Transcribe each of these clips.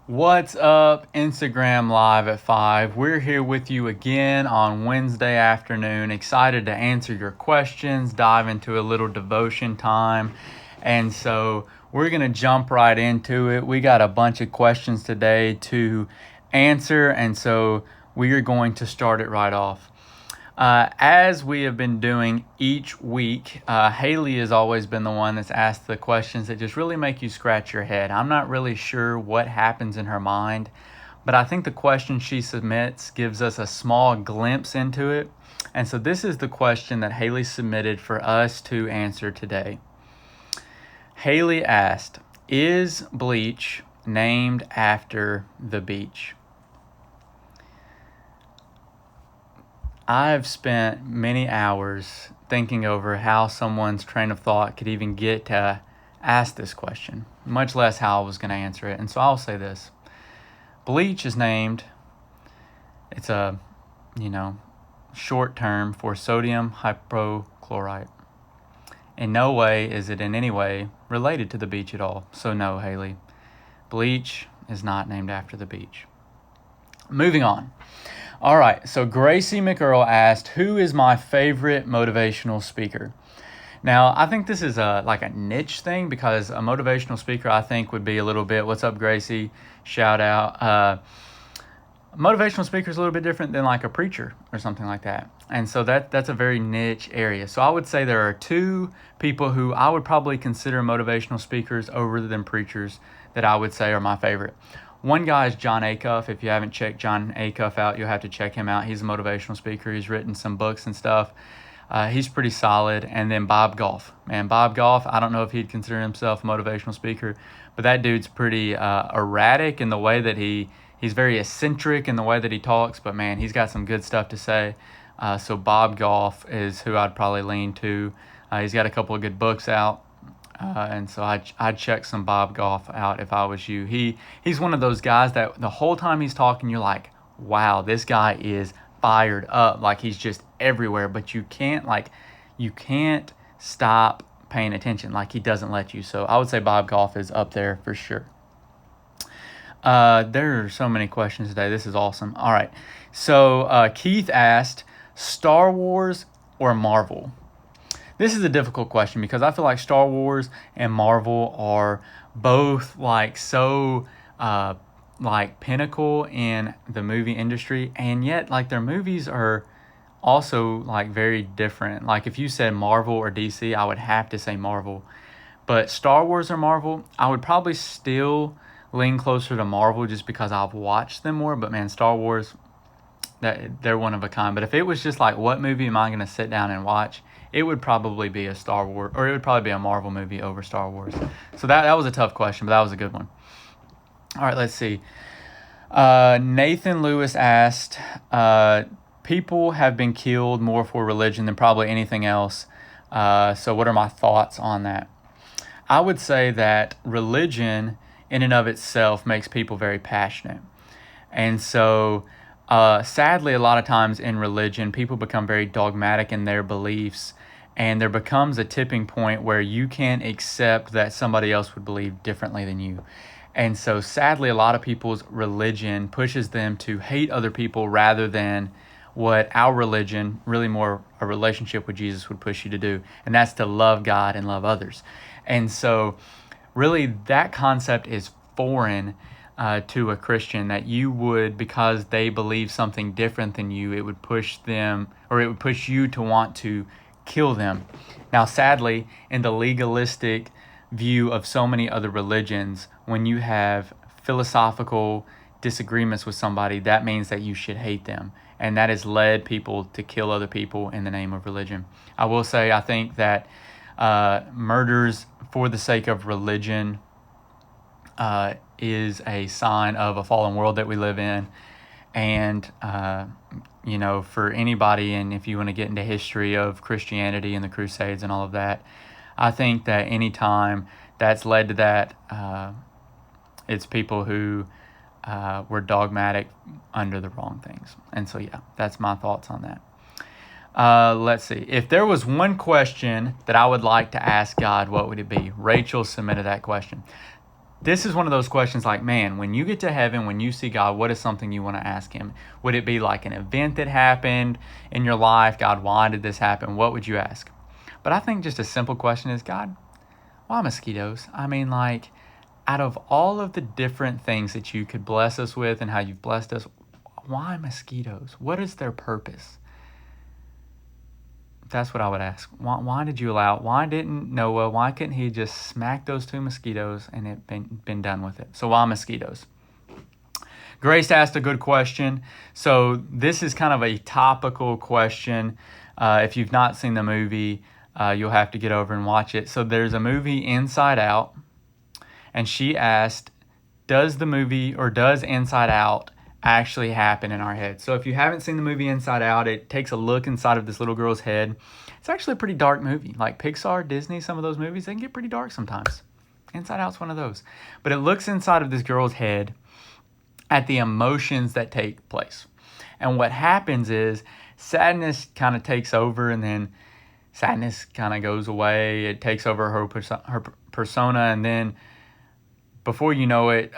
What's up, Instagram Live at 5? We're here with you again on Wednesday afternoon. Excited to answer your questions, dive into a little devotion time. And so we're going to jump right into it. We got a bunch of questions today to answer, and so we are going to start it right off. As we have been doing each week, Haley has always been the one that's asked the questions that just really make you scratch your head. I'm not really sure what happens in her mind, but I think the question she submits gives us a small glimpse into it. And so this is the question that Haley submitted for us to answer today. Haley asked, "Is bleach named after the beach?" I've spent many hours thinking over how someone's train of thought could even get to ask this question, much less how I was going to answer it. And so I'll say this. Bleach is named, it's a, short term for sodium hypochlorite. In no way is it in any way related to the beach at all. So no, Haley, bleach is not named after the beach. Moving on. All right, so Gracie McEarl asked, "Who is my favorite motivational speaker?" Now, I think this is like a niche thing because a motivational speaker, I think, would be a little bit, "What's up, Gracie?" Shout out. A motivational speaker is a little bit different than like a preacher or something like that. And so that's a very niche area. So I would say there are two people who I would probably consider motivational speakers over than preachers that I would say are my favorite. One guy is John Acuff. If you haven't checked John Acuff out, you'll have to check him out. He's a motivational speaker. He's written some books and stuff. He's pretty solid. And then Bob Goff. Man, Bob Goff, I don't know if he'd consider himself a motivational speaker, but that dude's pretty erratic in the way that he's very eccentric in the way that he talks, but man, he's got some good stuff to say. So Bob Goff is who I'd probably lean to. He's got a couple of good books out. And so I'd check some Bob Goff out if I was you. He's one of those guys that the whole time he's talking, you're like, wow, this guy is fired up. Like he's just everywhere, but you can't stop paying attention. Like he doesn't let you. So I would say Bob Goff is up there for sure. There are so many questions today. This is awesome. All right. So Keith asked, Star Wars or Marvel? This is a difficult question because I feel like Star Wars and Marvel are both like so like pinnacle in the movie industry, and yet like their movies are also like very different. Like if you said Marvel or DC, I would have to say Marvel. But Star Wars or Marvel, I would probably still lean closer to Marvel just because I've watched them more. But man, Star Wars, they're one of a kind. But if it was just like what movie am I going to sit down and watch, it would probably be a Star Wars, or it would probably be a Marvel movie over Star Wars. So that was a tough question, but that was a good one. All right, let's see. Nathan Lewis asked, people have been killed more for religion than probably anything else. So what are my thoughts on that? I would say that religion in and of itself makes people very passionate. And so sadly, a lot of times in religion, people become very dogmatic in their beliefs, and there becomes a tipping point where you can't accept that somebody else would believe differently than you. And so sadly, a lot of people's religion pushes them to hate other people rather than what our religion, really more a relationship with Jesus, would push you to do. And that's to love God and love others. And so really that concept is foreign to a Christian, that you would, because they believe something different than you, it would push them, or it would push you to want to kill them. Now, sadly, in the legalistic view of so many other religions, when you have philosophical disagreements with somebody, that means that you should hate them. And that has led people to kill other people in the name of religion. I will say, I think that murders for the sake of religion is a sign of a fallen world that we live in. And, for anybody, and if you want to get into history of Christianity and the Crusades and all of that, I think that any time that's led to that, it's people who were dogmatic under the wrong things. And so, yeah, that's my thoughts on that. Let's see. If there was one question that I would like to ask God, what would it be? Rachel submitted that question. this is one of those questions like, man, when you get to heaven, when you see God, what is something you want to ask him? Would it be like an event that happened in your life? God, why did this happen? What would you ask? But I think just a simple question is, God, why mosquitoes? I mean, like, out of all of the different things that you could bless us with and how you've blessed us, why mosquitoes? What is their purpose? That's what I would ask. Why did you allow? Why didn't Noah? Why couldn't he just smack those 2 mosquitoes and it been done with it? So why mosquitoes? Grace asked a good question. So this is kind of a topical question. If you've not seen the movie, you'll have to get over and watch it. So there's a movie, Inside Out, and she asked, does Inside Out actually happen in our head? So if you haven't seen the movie Inside Out, it takes a look inside of this little girl's head. It's actually a pretty dark movie. Like Pixar, Disney, some of those movies, they can get pretty dark sometimes. Inside Out's one of those. But it looks inside of this girl's head at the emotions that take place. And what happens is sadness kind of takes over, and then sadness kind of goes away. It takes over her persona, and then before you know it,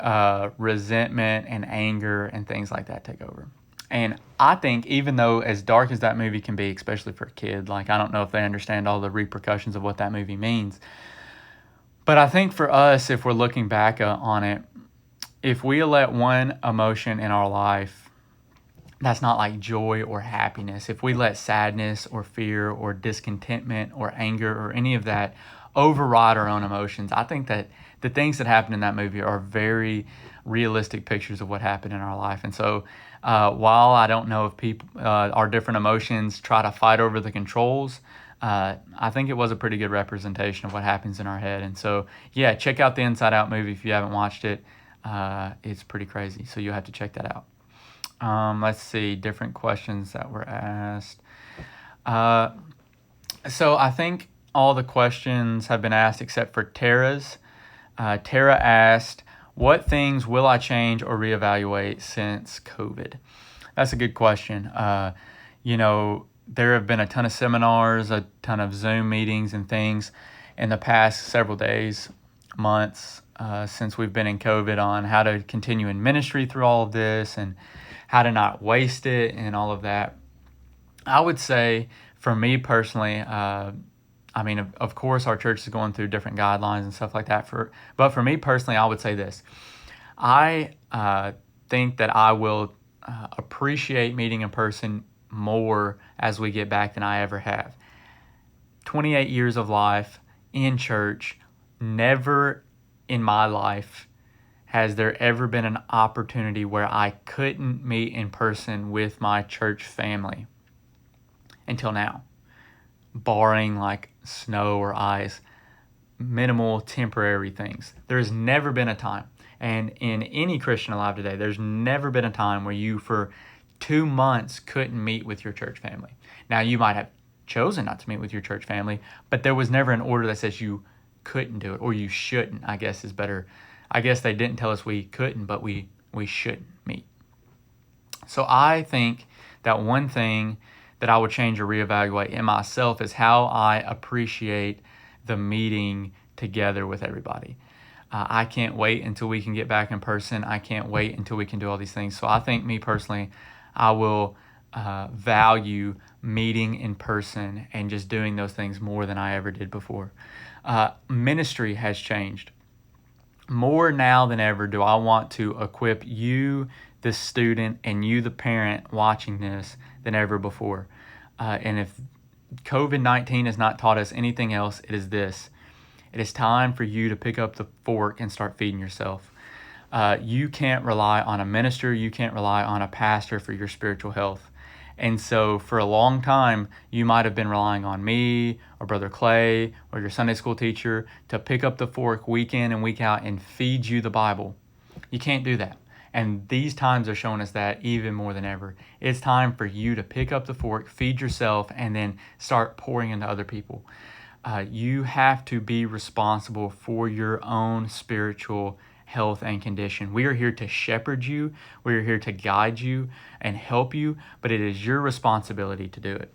resentment and anger and things like that take over. And I think even though as dark as that movie can be, especially for a kid, like I don't know if they understand all the repercussions of what that movie means. But I think for us, if we're looking back on it, if we let one emotion in our life that's not like joy or happiness, if we let sadness or fear or discontentment or anger or any of that override our own emotions, I think that the things that happen in that movie are very realistic pictures of what happened in our life. And so while I don't know if people, our different emotions try to fight over the controls, I think it was a pretty good representation of what happens in our head. And so, yeah, check out the Inside Out movie if you haven't watched it. It's pretty crazy, so you'll have to check that out. Let's see, different questions that were asked. So I think all the questions have been asked except for Tara's. Tara asked, what things will I change or reevaluate since COVID? That's a good question. There have been a ton of seminars, a ton of Zoom meetings and things in the past several days, months, since we've been in COVID on how to continue in ministry through all of this and how to not waste it and all of that. I would say for me personally, of course, our church is going through different guidelines and stuff like that. But for me personally, I would say this. I think that I will appreciate meeting in person more as we get back than I ever have. 28 years of life in church, never in my life has there ever been an opportunity where I couldn't meet in person with my church family until now, barring like snow or ice, minimal temporary things. There's never been a time, and in any Christian alive today, there's never been a time where you for 2 months couldn't meet with your church family. Now, you might have chosen not to meet with your church family, but there was never an order that says you couldn't do it, or you shouldn't, I guess is better. I guess they didn't tell us we couldn't, but we shouldn't meet. So I think that one thing that I would change or reevaluate in myself is how I appreciate the meeting together with everybody. I can't wait until we can get back in person. I can't wait until we can do all these things. So I think me personally, I will value meeting in person and just doing those things more than I ever did before. Ministry has changed. More now than ever do I want to equip you, the student, and you, the parent, watching this than ever before. And if COVID-19 has not taught us anything else, it is this. It is time for you to pick up the fork and start feeding yourself. You can't rely on a minister. You can't rely on a pastor for your spiritual health. And so for a long time, you might have been relying on me or Brother Clay or your Sunday school teacher to pick up the fork week in and week out and feed you the Bible. You can't do that. And these times are showing us that even more than ever. It's time for you to pick up the fork, feed yourself, and then start pouring into other people. You have to be responsible for your own spiritual health and condition. We are here to shepherd you. We are here to guide you and help you, but it is your responsibility to do it.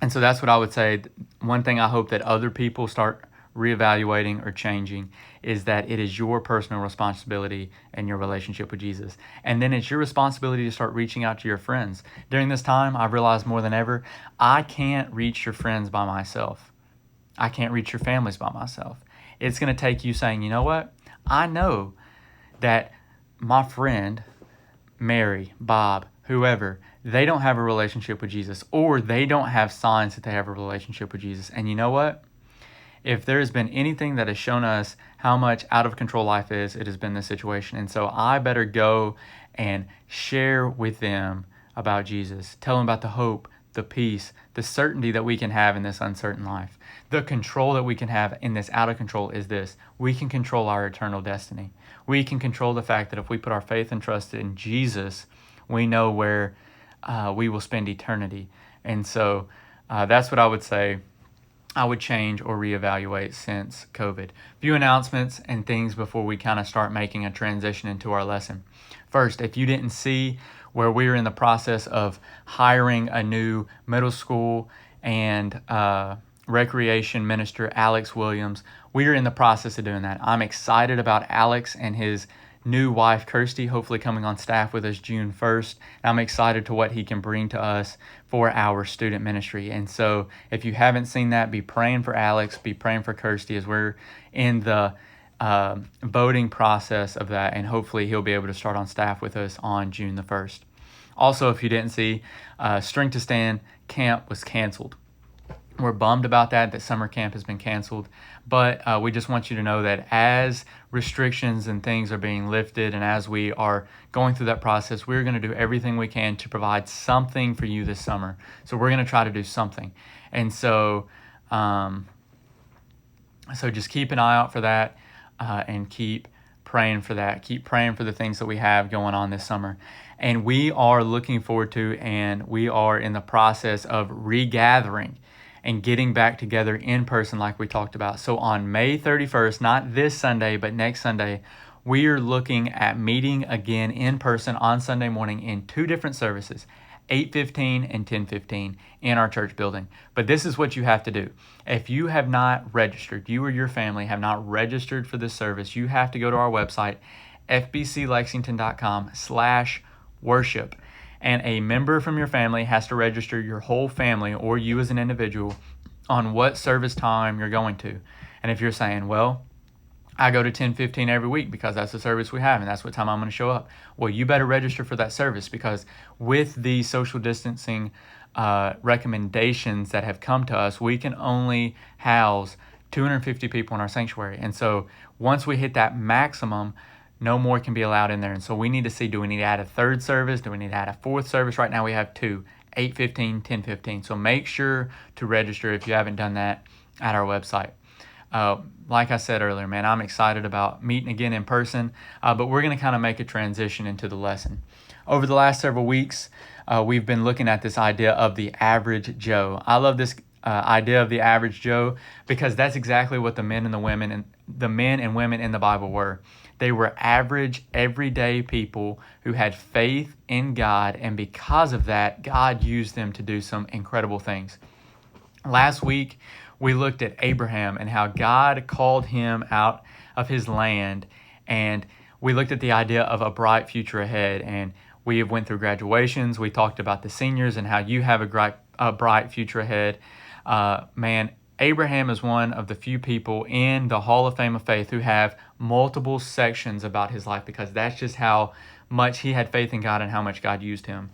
And so that's what I would say. One thing I hope that other people start reevaluating, or changing is that it is your personal responsibility and your relationship with Jesus. And then it's your responsibility to start reaching out to your friends. During this time, I've realized more than ever, I can't reach your friends by myself. I can't reach your families by myself. It's going to take you saying, you know what? I know that my friend, Mary, Bob, whoever, they don't have a relationship with Jesus, or they don't have signs that they have a relationship with Jesus. And you know what? If there has been anything that has shown us how much out of control life is, it has been this situation. And so I better go and share with them about Jesus. Tell them about the hope, the peace, the certainty that we can have in this uncertain life. The control that we can have in this out of control is this: we can control our eternal destiny. We can control the fact that if we put our faith and trust in Jesus, we know where we will spend eternity. And so that's what I would say I would change or reevaluate since COVID. Few announcements and things before we kind of start making a transition into our lesson. First, if you didn't see where we're in the process of hiring a new middle school and recreation minister, Alex Williams, we are in the process of doing that. I'm excited about Alex and his new wife, Kirsty, hopefully coming on staff with us June 1st. I'm excited to what he can bring to us for our student ministry. And so if you haven't seen that, be praying for Alex, be praying for Kirsty as we're in the voting process of that. And hopefully he'll be able to start on staff with us on June the 1st. Also, if you didn't see, Strength to Stand camp was canceled. We're bummed about that summer camp has been canceled, but we just want you to know that as restrictions and things are being lifted and as we are going through that process, we're going to do everything we can to provide something for you this summer. So we're going to try to do something. And so just keep an eye out for that and keep praying for that. Keep praying for the things that we have going on this summer. And we are looking forward to, and we are in the process of regathering and getting back together in person like we talked about. So on May 31st, not this Sunday, but next Sunday, we are looking at meeting again in person on Sunday morning in two different services, 8:15 and 10:15 in our church building. But this is what you have to do. If you have not registered, you or your family have not registered for this service, you have to go to our website, fbclexington.com/worship. And a member from your family has to register your whole family or you as an individual on what service time you're going to. And if you're saying, well, I go to 10:15 every week because that's the service we have and that's what time I'm going to show up. Well, you better register for that service, because with the social distancing recommendations that have come to us, we can only house 250 people in our sanctuary. And so once we hit that maximum, no more can be allowed in there. And so we need to see, do we need to add a third service? Do we need to add a fourth service? Right now we have two, 8:15, 10:15. So make sure to register if you haven't done that at our website. Like I said earlier, man, I'm excited about meeting again in person, but we're going to kind of make a transition into the lesson. Over the last several weeks, we've been looking at this idea of the average Joe. I love this idea of the average Joe because that's exactly what the men and women in the Bible were. They were average, everyday people who had faith in God, and because of that, God used them to do some incredible things. Last week, we looked at Abraham and how God called him out of his land, and we looked at the idea of a bright future ahead, and we have went through graduations. We talked about the seniors and how you have a bright future ahead. Abraham is one of the few people in the Hall of Fame of Faith who have multiple sections about his life, because that's just how much he had faith in God and how much God used him.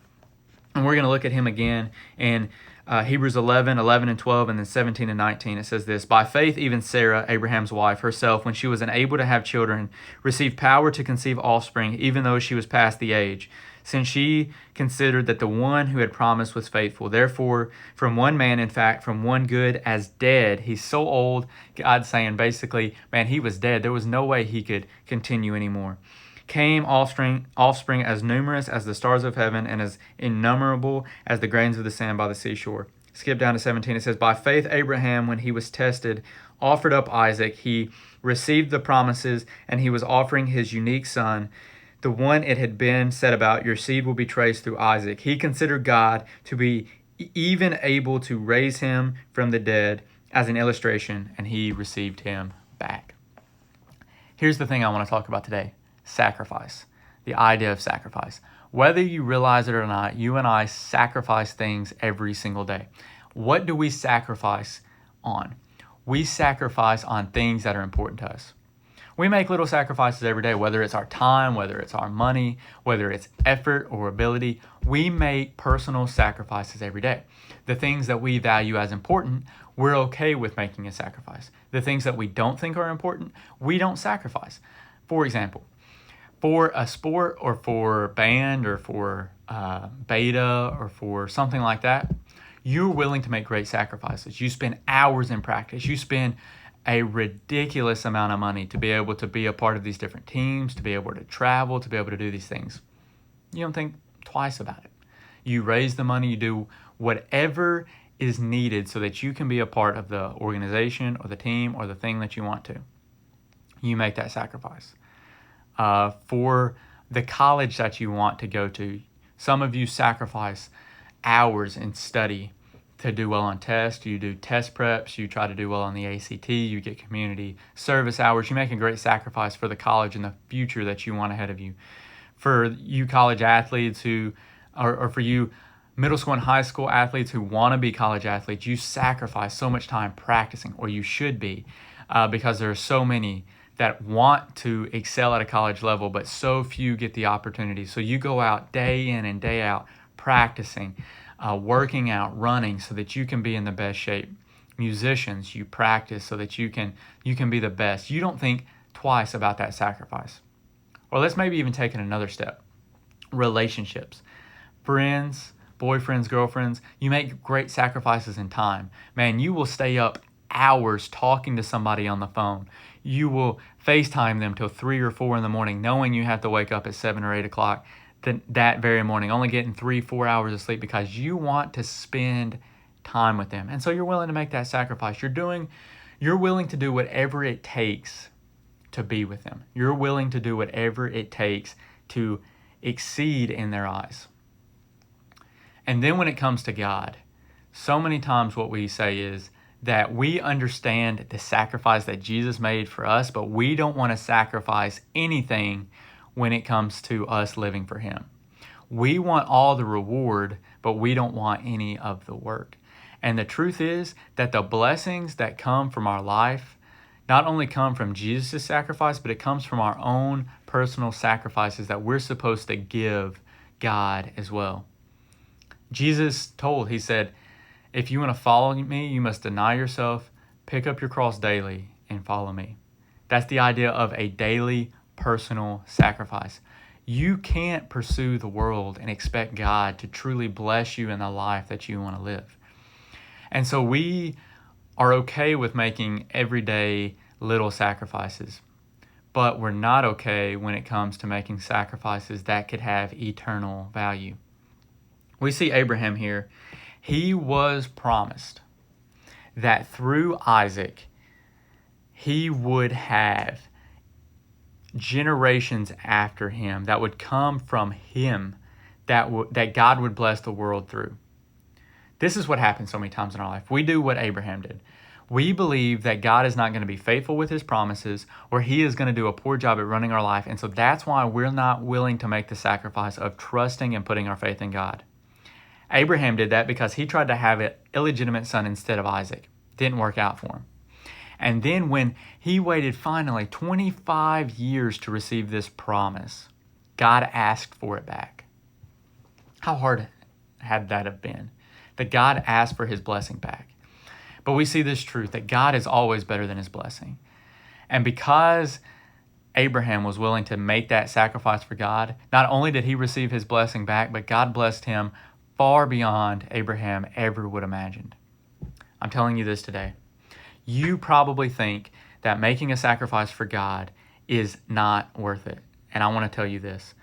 And we're going to look at him again in Hebrews 11 and 12, and then 17 and 19. It says this: by faith, even Sarah, Abraham's wife, herself, when she was unable to have children, received power to conceive offspring, even though she was past the age, since she considered that the one who had promised was faithful. Therefore, from one man, in fact, from one good as dead, he's so old, God's saying basically, man, he was dead. There was no way he could continue anymore. Came offspring as numerous as the stars of heaven and as innumerable as the grains of the sand by the seashore. Skip down to 17. It says, by faith Abraham, when he was tested, offered up Isaac. He received the promises, and he was offering his unique son, the one it had been said about, your seed will be traced through Isaac. He considered God to be even able to raise him from the dead, as an illustration, and he received him back. Here's the thing I want to talk about today: sacrifice. The idea of sacrifice. Whether you realize it or not, you and I sacrifice things every single day. What do we sacrifice on? We sacrifice on things that are important to us. We make little sacrifices every day, whether it's our time, whether it's our money, whether it's effort or ability. We make personal sacrifices every day. The things that we value as important, we're okay with making a sacrifice. The things that we don't think are important, we don't sacrifice. For example, for a sport or for band or for beta or for something like that, you're willing to make great sacrifices. You spend hours in practice. You spend a ridiculous amount of money to be able to be a part of these different teams, to be able to travel, to be able to do these things. You don't think twice about it. You raise the money, you do whatever is needed so that you can be a part of the organization or the team or the thing that you want to. You make that sacrifice. For the college that you want to go to, some of you sacrifice hours in study to do well on tests. You do test preps, you try to do well on the ACT, you get community service hours. You make a great sacrifice for the college and the future that you want ahead of you. For you college athletes who, or for you middle school and high school athletes who want to be college athletes, you sacrifice so much time practicing, or you should be, because there are so many that want to excel at a college level, but so few get the opportunity. So you go out day in and day out practicing, working out, running, so that you can be in the best shape. Musicians, you practice so that you can be the best. You don't think twice about that sacrifice. Or let's maybe even take it another step. Relationships, friends, boyfriends, girlfriends, you make great sacrifices in time. Man, you will stay up hours talking to somebody on the phone. You will FaceTime them till 3 or 4 in the morning, knowing you have to wake up at 7 or 8 o'clock that very morning, only getting 3-4 hours of sleep because you want to spend time with them. And so you're willing to make that sacrifice. You're willing to do whatever it takes to be with them. You're willing to do whatever it takes to exceed in their eyes. And then when it comes to God, so many times what we say is that we understand the sacrifice that Jesus made for us, but we don't want to sacrifice anything when it comes to us living for Him. We want all the reward, but we don't want any of the work. And the truth is that the blessings that come from our life not only come from Jesus' sacrifice, but it comes from our own personal sacrifices that we're supposed to give God as well. Jesus he said, if you want to follow me, you must deny yourself, pick up your cross daily, and follow me. That's the idea of a daily personal sacrifice. You can't pursue the world and expect God to truly bless you in the life that you want to live. And so we are okay with making everyday little sacrifices, but we're not okay when it comes to making sacrifices that could have eternal value. We see Abraham here. He was promised that through Isaac, he would have generations after him that would come from him that God would bless the world through. This is what happens so many times in our life. We do what Abraham did. We believe that God is not going to be faithful with His promises, or He is going to do a poor job at running our life. And so that's why we're not willing to make the sacrifice of trusting and putting our faith in God. Abraham did that because he tried to have an illegitimate son instead of Isaac. Didn't work out for him. And then when he waited finally 25 years to receive this promise, God asked for it back. How hard had that have been? That God asked for His blessing back. But we see this truth that God is always better than His blessing. And because Abraham was willing to make that sacrifice for God, not only did he receive his blessing back, but God blessed him far beyond Abraham ever would have imagined. I'm telling you this today. You probably think that making a sacrifice for God is not worth it. And I want to tell you this.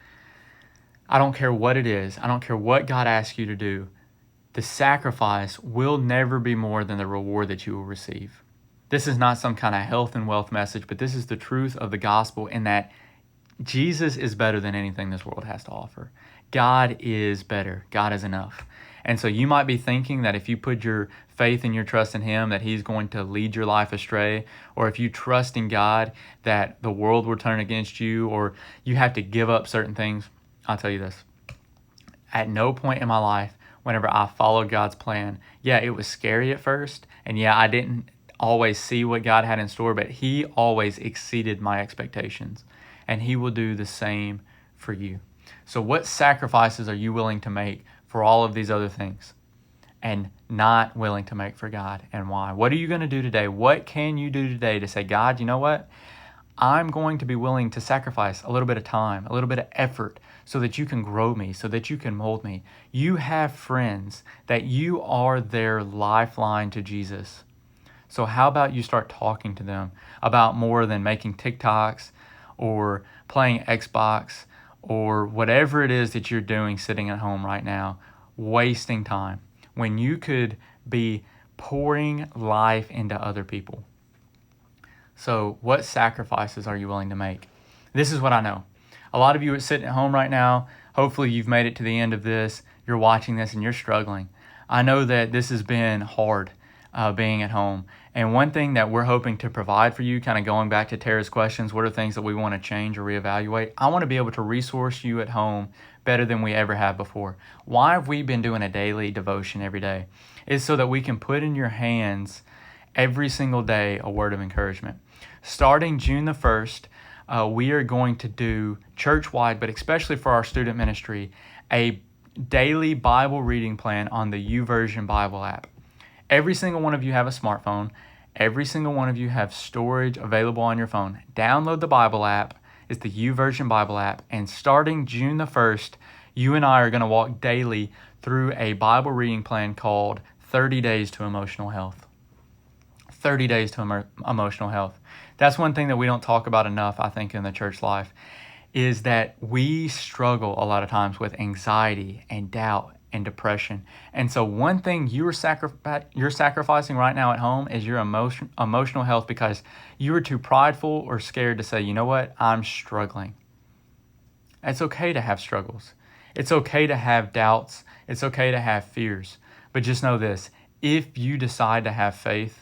I don't care what it is. I don't care what God asks you to do. The sacrifice will never be more than the reward that you will receive. This is not some kind of health and wealth message, but this is the truth of the gospel in that Jesus is better than anything this world has to offer. God is better. God is enough. And so you might be thinking that if you put your faith and your trust in him, that he's going to lead your life astray, or if you trust in God, that the world will turn against you, or you have to give up certain things. I'll tell you this. At no point in my life, whenever I followed God's plan, yeah, it was scary at first, and yeah, I didn't always see what God had in store, but he always exceeded my expectations, and he will do the same for you. So what sacrifices are you willing to make for all of these other things and not willing to make for God, and why? What are you going to do today? What can you do today to say, God, you know what? I'm going to be willing to sacrifice a little bit of time, a little bit of effort, so that you can grow me, so that you can mold me. You have friends that you are their lifeline to Jesus. So how about you start talking to them about more than making TikToks or playing Xbox or whatever it is that you're doing sitting at home right now, wasting time, when you could be pouring life into other people. So what sacrifices are you willing to make? This is what I know. A lot of you are sitting at home right now. Hopefully you've made it to the end of this. You're watching this and you're struggling. I know that this has been hard being at home. And one thing that we're hoping to provide for you, kind of going back to Tara's questions, what are things that we want to change or reevaluate? I want to be able to resource you at home better than we ever have before. Why have we been doing a daily devotion every day? It's so that we can put in your hands every single day a word of encouragement. Starting June the 1st, we are going to do church-wide, but especially for our student ministry, a daily Bible reading plan on the YouVersion Bible app. Every single one of you have a smartphone. Every single one of you have storage available on your phone. Download the Bible app. It's the YouVersion Bible app. And starting June the 1st, you and I are going to walk daily through a Bible reading plan called 30 Days to Emotional Health. 30 Days to Emotional Health. That's one thing that we don't talk about enough, I think, in the church life, is that we struggle a lot of times with anxiety and doubt and depression. And so one thing you're sacrificing right now at home is your emotional health, because you are too prideful or scared to say, you know what, I'm struggling. It's okay to have struggles. It's okay to have doubts. It's okay to have fears. But just know this, if you decide to have faith,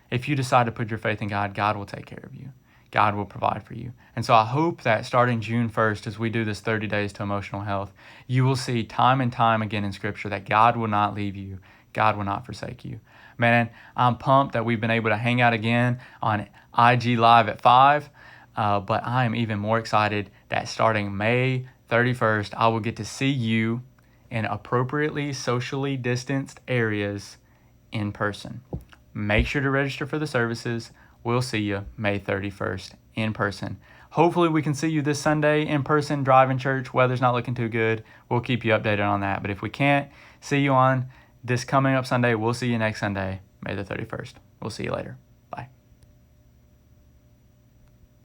if you decide to put your faith in God, God will take care of you. God will provide for you. And so I hope that starting June 1st, as we do this 30 Days to Emotional Health, you will see time and time again in Scripture that God will not leave you. God will not forsake you. Man, I'm pumped that we've been able to hang out again on IG Live at 5, but I am even more excited that starting May 31st, I will get to see you in appropriately socially distanced areas in person. Make sure to register for the services. We'll see you May 31st in person. Hopefully we can see you this Sunday in person, driving church. Weather's not looking too good. We'll keep you updated on that. But if we can't see you on this coming up Sunday, we'll see you next Sunday, May the 31st. We'll see you later.